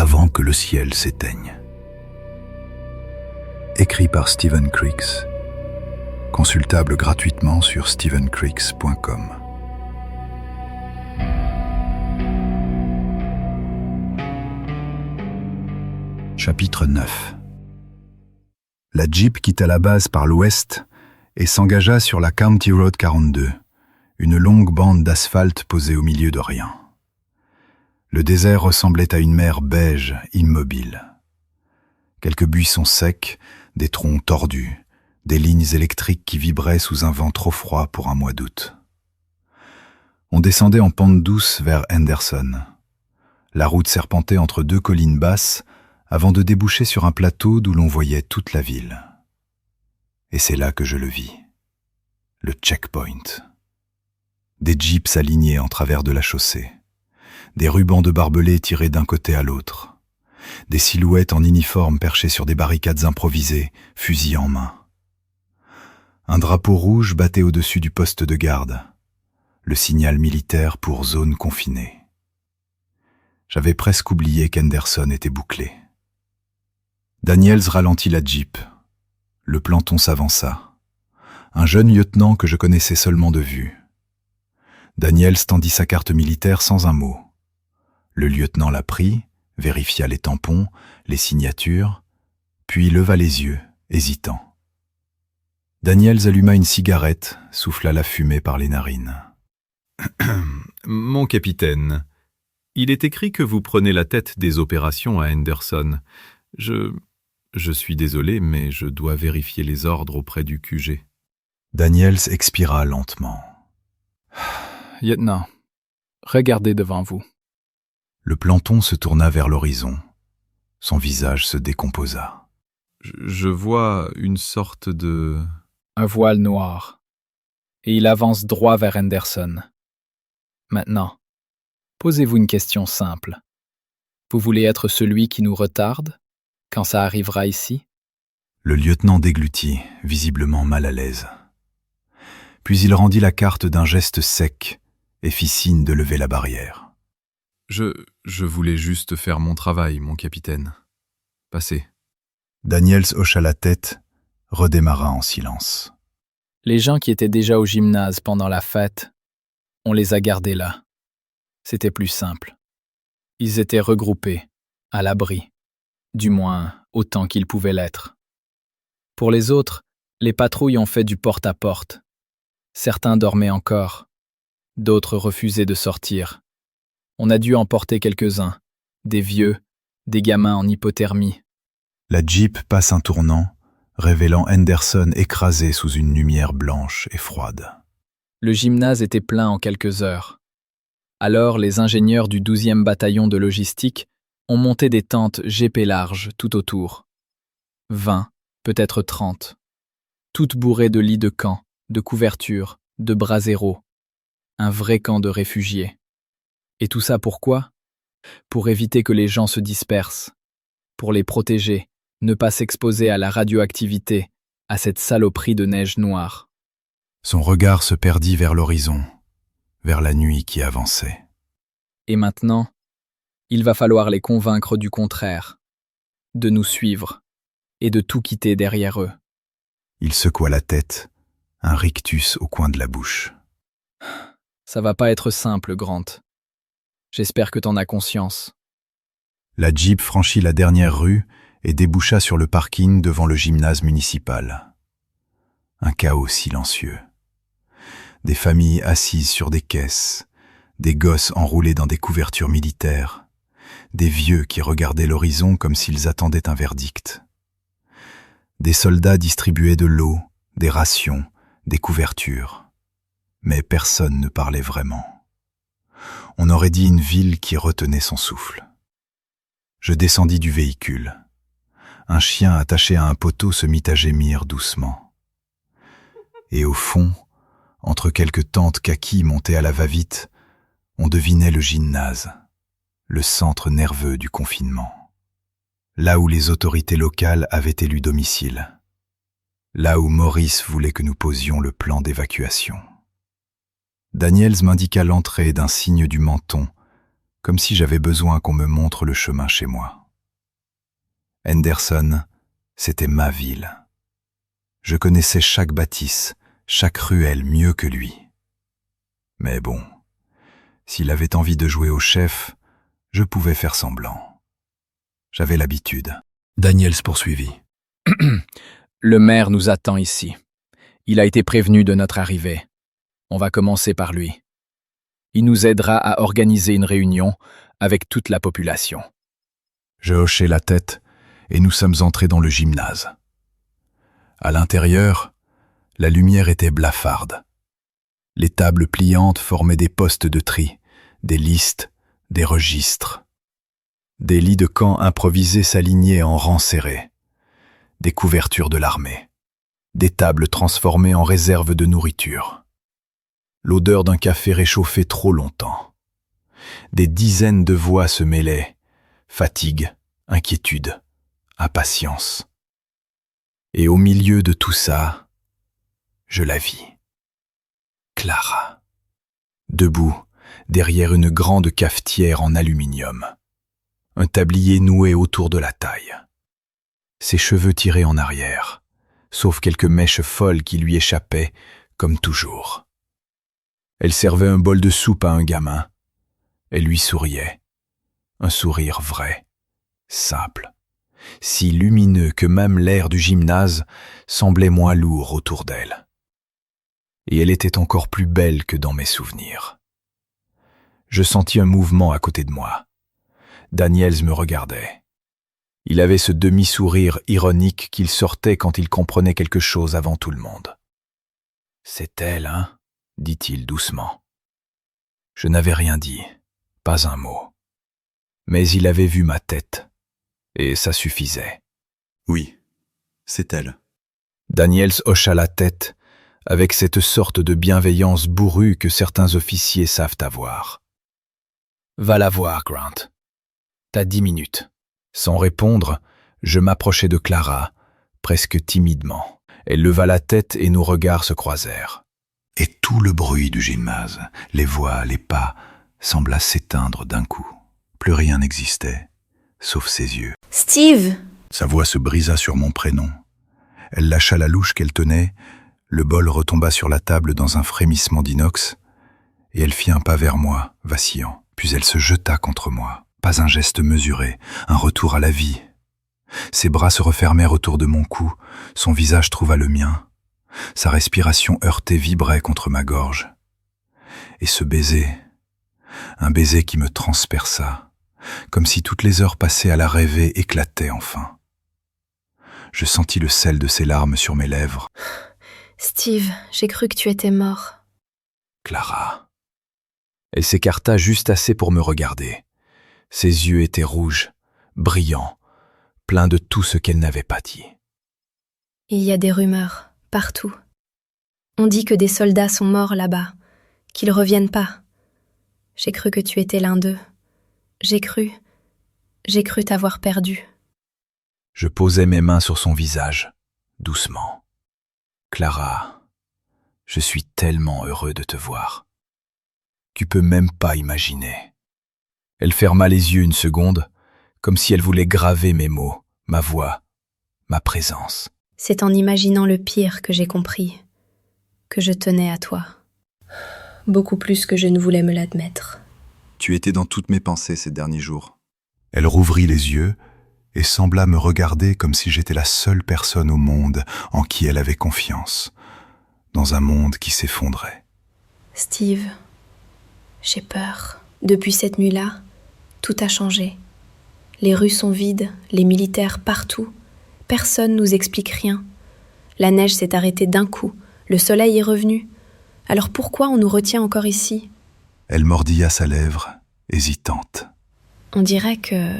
avant que le ciel s'éteigne. Écrit par Stephen Creeks, consultable gratuitement sur stephencreeks.com. Chapitre 9. La Jeep quitta la base par l'ouest et s'engagea sur la County Road 42, une longue bande d'asphalte posée au milieu de rien. Le désert ressemblait à une mer beige, immobile. Quelques buissons secs, des troncs tordus, des lignes électriques qui vibraient sous un vent trop froid pour un mois d'août. On descendait en pente douce vers Henderson. La route serpentait entre deux collines basses avant de déboucher sur un plateau d'où l'on voyait toute la ville. Et c'est là que je le vis. Le checkpoint. Des jeeps alignés en travers de la chaussée. Des rubans de barbelés tirés d'un côté à l'autre. Des silhouettes en uniforme perchées sur des barricades improvisées, fusils en main. Un drapeau rouge battait au-dessus du poste de garde. Le signal militaire pour zone confinée. J'avais presque oublié qu'Henderson était bouclé. Daniels ralentit la Jeep. Le planton s'avança. Un jeune lieutenant que je connaissais seulement de vue. Daniels tendit sa carte militaire sans un mot. Le lieutenant la prit, vérifia les tampons, les signatures, puis leva les yeux, hésitant. Daniels alluma une cigarette, souffla la fumée par les narines. « Mon capitaine, il est écrit que vous prenez la tête des opérations à Henderson. Je suis désolé, mais je dois vérifier les ordres auprès du QG. » Daniels expira lentement. « Lieutenant, regardez devant vous. » Le planton se tourna vers l'horizon. Son visage se décomposa. Je vois une sorte de... Un voile noir. Et il avance droit vers Henderson. Maintenant, posez-vous une question simple. Vous voulez être celui qui nous retarde quand ça arrivera ici? Le lieutenant déglutit, visiblement mal à l'aise. Puis il rendit la carte d'un geste sec et fit signe de lever la barrière. Je voulais juste faire mon travail, mon capitaine. Passez. Daniels hocha la tête, redémarra en silence. Les gens qui étaient déjà au gymnase pendant la fête, on les a gardés là. C'était plus simple. Ils étaient regroupés, à l'abri, du moins autant qu'ils pouvaient l'être. Pour les autres, les patrouilles ont fait du porte-à-porte. Certains dormaient encore, d'autres refusaient de sortir. On a dû emporter quelques-uns, des vieux, des gamins en hypothermie. La Jeep passe un tournant, révélant Henderson écrasé sous une lumière blanche et froide. Le gymnase était plein en quelques heures. Alors, les ingénieurs du 12e bataillon de logistique ont monté des tentes GP larges tout autour. 20, peut-être 30. Toutes bourrées de lits de camp, de couvertures, de braseros. Un vrai camp de réfugiés. Et tout ça pourquoi? Pour éviter que les gens se dispersent. Pour les protéger, ne pas s'exposer à la radioactivité, à cette saloperie de neige noire. Son regard se perdit vers l'horizon, vers la nuit qui avançait. Et maintenant, il va falloir les convaincre du contraire, de nous suivre et de tout quitter derrière eux. Il secoua la tête, un rictus au coin de la bouche. Ça va pas être simple, Grant. J'espère que t'en as conscience. La Jeep franchit la dernière rue et déboucha sur le parking devant le gymnase municipal. Un chaos silencieux. Des familles assises sur des caisses, des gosses enroulés dans des couvertures militaires, des vieux qui regardaient l'horizon comme s'ils attendaient un verdict. Des soldats distribuaient de l'eau, des rations, des couvertures. Mais personne ne parlait vraiment. On aurait dit une ville qui retenait son souffle. Je descendis du véhicule. Un chien attaché à un poteau se mit à gémir doucement. Et au fond, entre quelques tentes kaki montées à la va-vite, on devinait le gymnase, le centre nerveux du confinement. Là où les autorités locales avaient élu domicile. Là où Maurice voulait que nous posions le plan d'évacuation. Daniels m'indiqua l'entrée d'un signe du menton, comme si j'avais besoin qu'on me montre le chemin chez moi. Henderson, c'était ma ville. Je connaissais chaque bâtisse, chaque ruelle mieux que lui. Mais bon, s'il avait envie de jouer au chef, je pouvais faire semblant. J'avais l'habitude. Daniels poursuivit. Le maire nous attend ici. Il a été prévenu de notre arrivée. On va commencer par lui. Il nous aidera à organiser une réunion avec toute la population. Je hochai la tête et nous sommes entrés dans le gymnase. À l'intérieur, la lumière était blafarde. Les tables pliantes formaient des postes de tri, des listes, des registres. Des lits de camp improvisés s'alignaient en rangs serrés. Des couvertures de l'armée. Des tables transformées en réserves de nourriture. L'odeur d'un café réchauffé trop longtemps. Des dizaines de voix se mêlaient. Fatigue, inquiétude, impatience. Et au milieu de tout ça, je la vis. Clara. Debout, derrière une grande cafetière en aluminium. Un tablier noué autour de la taille. Ses cheveux tirés en arrière, sauf quelques mèches folles qui lui échappaient, comme toujours. Elle servait un bol de soupe à un gamin. Elle lui souriait. Un sourire vrai, simple, si lumineux que même l'air du gymnase semblait moins lourd autour d'elle. Et elle était encore plus belle que dans mes souvenirs. Je sentis un mouvement à côté de moi. Daniels me regardait. Il avait ce demi-sourire ironique qu'il sortait quand il comprenait quelque chose avant tout le monde. « C'est elle, hein ?» dit-il doucement. Je n'avais rien dit, pas un mot. Mais il avait vu ma tête, et ça suffisait. Oui, c'est elle. Daniels hocha la tête, avec cette sorte de bienveillance bourrue que certains officiers savent avoir. « Va la voir, Grant. T'as 10 minutes. » Sans répondre, je m'approchai de Clara, presque timidement. Elle leva la tête et nos regards se croisèrent. Et tout le bruit du gymnase, les voix, les pas, sembla s'éteindre d'un coup. Plus rien n'existait, sauf ses yeux. « Steve !» Sa voix se brisa sur mon prénom. Elle lâcha la louche qu'elle tenait, le bol retomba sur la table dans un frémissement d'inox, et elle fit un pas vers moi, vacillant. Puis elle se jeta contre moi. Pas un geste mesuré, un retour à la vie. Ses bras se refermèrent autour de mon cou, son visage trouva le mien. Sa respiration heurtée vibrait contre ma gorge. Et ce baiser, un baiser qui me transperça, comme si toutes les heures passées à la rêver éclataient enfin. Je sentis le sel de ses larmes sur mes lèvres. « Steve, j'ai cru que tu étais mort. » Clara. Elle s'écarta juste assez pour me regarder. Ses yeux étaient rouges, brillants, pleins de tout ce qu'elle n'avait pas dit. « Il y a des rumeurs, partout. On dit que des soldats sont morts là-bas, qu'ils reviennent pas. J'ai cru que tu étais l'un d'eux. J'ai cru t'avoir perdu. » Je posai mes mains sur son visage, doucement. « Clara, je suis tellement heureux de te voir. Tu peux même pas imaginer. » Elle ferma les yeux une seconde, comme si elle voulait graver mes mots, ma voix, ma présence. C'est en imaginant le pire que j'ai compris que je tenais à toi. Beaucoup plus que je ne voulais me l'admettre. Tu étais dans toutes mes pensées ces derniers jours. Elle rouvrit les yeux et sembla me regarder comme si j'étais la seule personne au monde en qui elle avait confiance, dans un monde qui s'effondrait. Steve, j'ai peur. Depuis cette nuit-là, tout a changé. Les rues sont vides, les militaires partout. Personne nous explique rien. La neige s'est arrêtée d'un coup, le soleil est revenu. Alors pourquoi on nous retient encore ici ? Elle mordilla sa lèvre, hésitante. On dirait que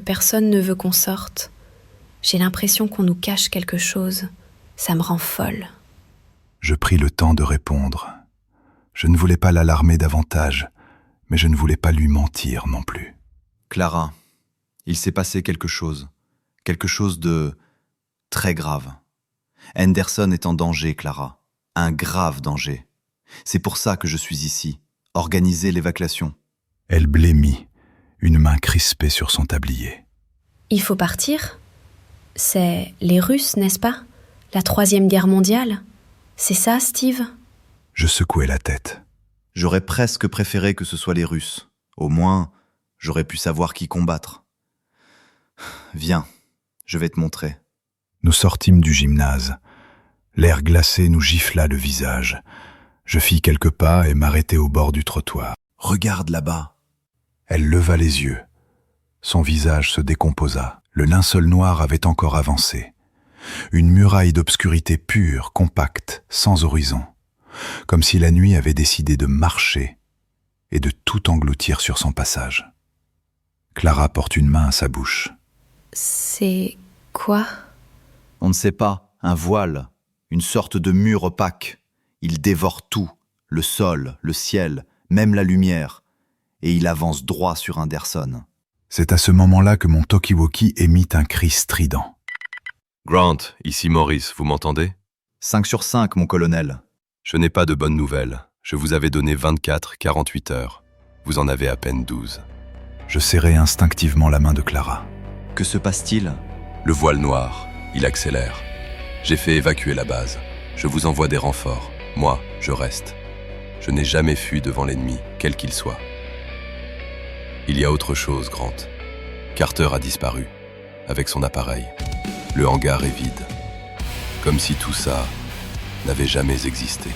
personne ne veut qu'on sorte. J'ai l'impression qu'on nous cache quelque chose. Ça me rend folle. Je pris le temps de répondre. Je ne voulais pas l'alarmer davantage, mais je ne voulais pas lui mentir non plus. Clara, il s'est passé quelque chose de très grave. Henderson est en danger, Clara. Un grave danger. C'est pour ça que je suis ici. Organiser l'évacuation. Elle blêmit, une main crispée sur son tablier. Il faut partir? C'est les Russes, n'est-ce pas? La 3e guerre mondiale? C'est ça, Steve? Je secouai la tête. J'aurais presque préféré que ce soit les Russes. Au moins, j'aurais pu savoir qui combattre. Viens, je vais te montrer. Nous sortîmes du gymnase. L'air glacé nous gifla le visage. Je fis quelques pas et m'arrêtai au bord du trottoir. Regarde là-bas. Elle leva les yeux. Son visage se décomposa. Le linceul noir avait encore avancé. Une muraille d'obscurité pure, compacte, sans horizon. Comme si la nuit avait décidé de marcher et de tout engloutir sur son passage. Clara porte une main à sa bouche. C'est quoi? On ne sait pas, un voile, une sorte de mur opaque. Il dévore tout, le sol, le ciel, même la lumière, et il avance droit sur Henderson. C'est à ce moment-là que mon talkie-walkie émit un cri strident. Grant, ici Maurice, vous m'entendez? 5 sur 5, mon colonel. Je n'ai pas de bonnes nouvelles. Je vous avais donné 24-48 heures. Vous en avez à peine 12. Je serrai instinctivement la main de Clara. Que se passe-t-il? Le voile noir, il accélère. J'ai fait évacuer la base. Je vous envoie des renforts. Moi, je reste. Je n'ai jamais fui devant l'ennemi, quel qu'il soit. Il y a autre chose, Grant. Carter a disparu, avec son appareil. Le hangar est vide. Comme si tout ça n'avait jamais existé.